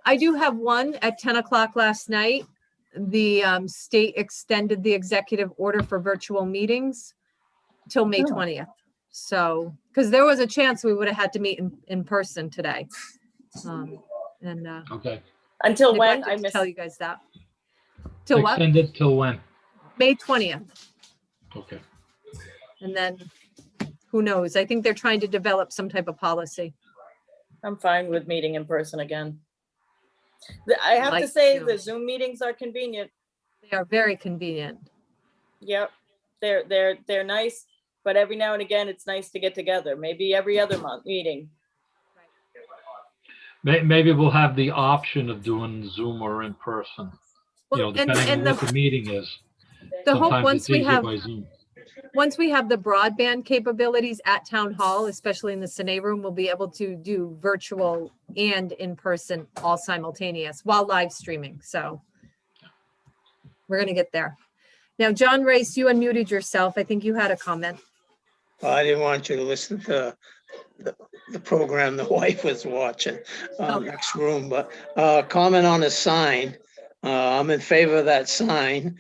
Speaker 1: I do have one at 10 o'clock last night. The state extended the executive order for virtual meetings till May 20th. So, because there was a chance we would have had to meet in person today.
Speaker 2: Okay.
Speaker 3: Until when?
Speaker 1: I missed. Tell you guys that. Till what?
Speaker 2: Extended till when?
Speaker 1: May 20th.
Speaker 2: Okay.
Speaker 1: And then who knows? I think they're trying to develop some type of policy.
Speaker 3: I'm fine with meeting in person again. I have to say the Zoom meetings are convenient.
Speaker 1: They are very convenient.
Speaker 3: Yep. They're nice, but every now and again, it's nice to get together. Maybe every other month meeting.
Speaker 2: Maybe we'll have the option of doing Zoom or in person.
Speaker 1: Well,
Speaker 2: depending on what the meeting is.
Speaker 1: The hope
Speaker 2: Sometimes
Speaker 1: once
Speaker 2: it's
Speaker 1: we
Speaker 2: easier
Speaker 1: have
Speaker 2: by Zoom.
Speaker 1: once we have the broadband capabilities at town hall, especially in the Cine room, we'll be able to do virtual and in person all simultaneous while live streaming. So we're going to get there. Now, John Race, you unmuted yourself. I think you had a comment.
Speaker 5: Well, I didn't want you to listen to the program the wife was watching, next room, but comment on the sign. I'm in favor of that sign.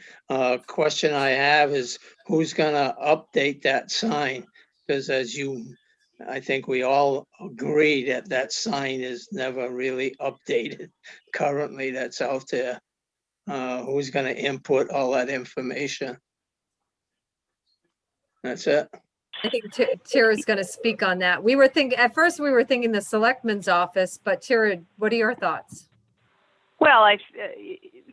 Speaker 5: Question I have is who's gonna update that sign? Because I think we all agree that that sign is never really updated currently that's out there. Who's gonna input all that information? That's it.
Speaker 1: I think Tara's going to speak on that. At first we were thinking the Selectmen's office, but Tara, what are your thoughts?
Speaker 4: Well,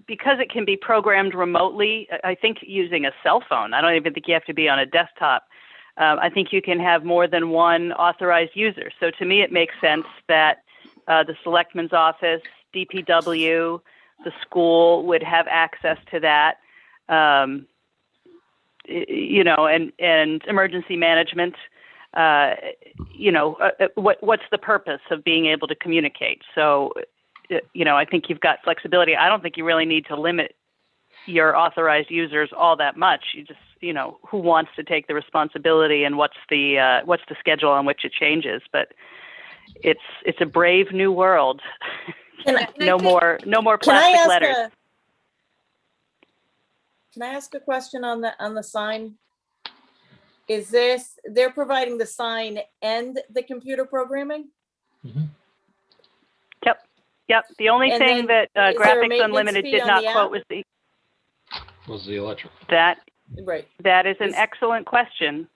Speaker 4: because it can be programmed remotely, I think using a cell phone, I don't even think you have to be on a desktop. I think you can have more than one authorized user. So to me, it makes sense that the Selectmen's office, DPW, the school would have access to that. And emergency management, what's the purpose of being able to communicate? So, I think you've got flexibility. I don't think you really need to limit your authorized users all that much. You just, who wants to take the responsibility and what's the schedule on which it changes? But it's a brave new world. No more plastic letters.
Speaker 3: Can I ask a question on the sign? Is they're providing the sign and the computer programming?
Speaker 2: Mhm.
Speaker 4: Yep. The only
Speaker 3: And
Speaker 4: thing
Speaker 3: then
Speaker 4: that
Speaker 3: is there a
Speaker 4: Graphics
Speaker 3: maintenance
Speaker 4: Unlimited
Speaker 3: fee
Speaker 4: did
Speaker 3: on
Speaker 4: not
Speaker 3: the
Speaker 4: quote
Speaker 3: app?
Speaker 2: Was the electric.
Speaker 4: that
Speaker 3: Right.
Speaker 4: that is an excellent question.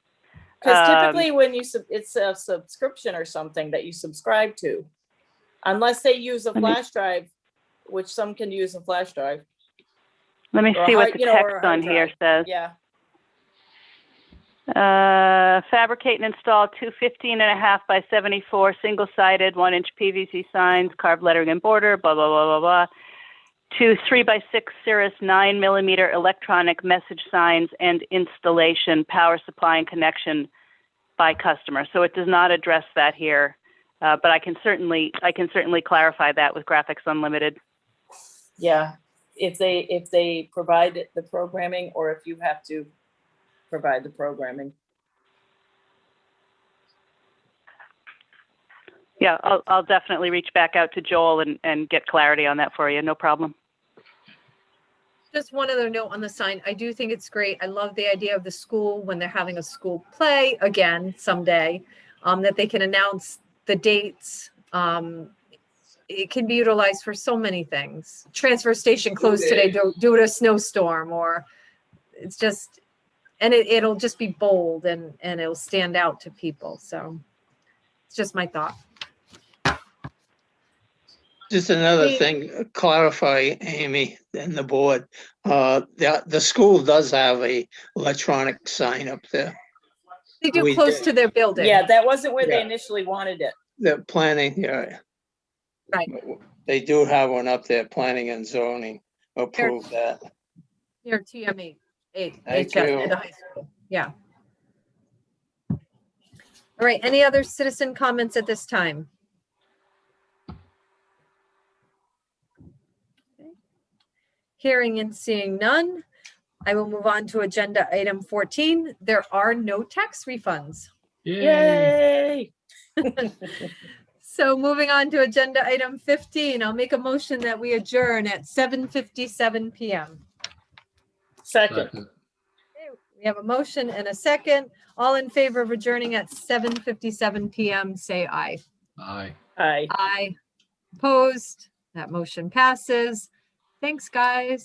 Speaker 3: Because typically when it's a subscription or something that you subscribe to, unless they use a flash drive, which some can use a flash drive.
Speaker 4: Let me
Speaker 3: Or a
Speaker 4: see what
Speaker 3: hard-
Speaker 4: the
Speaker 3: you know, or a
Speaker 4: text
Speaker 3: hard
Speaker 4: on here
Speaker 3: drive.
Speaker 4: says.
Speaker 3: Yeah.
Speaker 4: Fabricate and install two 15.5 by 74 single-sided 1-inch PVC signs, carved lettering and border, blah, blah, blah, blah, blah. Two 3x6 Cirrus 9mm electronic message signs and installation, power supply and connection by customer. So it does not address that here, but I can certainly clarify that with Graphics Unlimited.
Speaker 3: Yeah. if they provide the programming, or if you have to provide the programming.
Speaker 4: Yeah, I'll definitely reach back out to Joel and get clarity on that for you. No problem.
Speaker 1: Just one other note on the sign. I do think it's great. I love the idea of the school when they're having a school play again someday, that they can announce the dates. It can be utilized for so many things. Transfer station closed today due to a snowstorm, or it's just, and it'll just be bold and it'll stand out to people. So it's just my thought.
Speaker 5: Just another
Speaker 1: Me-
Speaker 5: thing, clarify, Amy, and the board. The school does have a electronic sign up there.
Speaker 1: They do
Speaker 5: We
Speaker 1: close
Speaker 5: did.
Speaker 1: to their building.
Speaker 3: Yeah, that wasn't where they
Speaker 5: Yeah.
Speaker 3: initially wanted it.
Speaker 5: They're planning, yeah.
Speaker 1: Right.
Speaker 5: They do have one up there, planning and zoning approved that.
Speaker 1: Near TME,
Speaker 5: Thank
Speaker 1: HS
Speaker 5: you.
Speaker 1: at the high school. Yeah. All right. Any other citizen comments at this time? Okay. Hearing and seeing none, I will move on to agenda item 14. There are no tax refunds.
Speaker 3: Yay!
Speaker 1: So moving on to agenda item 15, I'll make a motion that we adjourn at 7:57 PM.
Speaker 3: Second,
Speaker 2: Second.
Speaker 1: We have a motion and a second. All in favor of adjourning at 7:57 PM, say aye.
Speaker 2: Aye.
Speaker 3: aye.
Speaker 1: Aye. Opposed? That motion passes. Thanks, guys.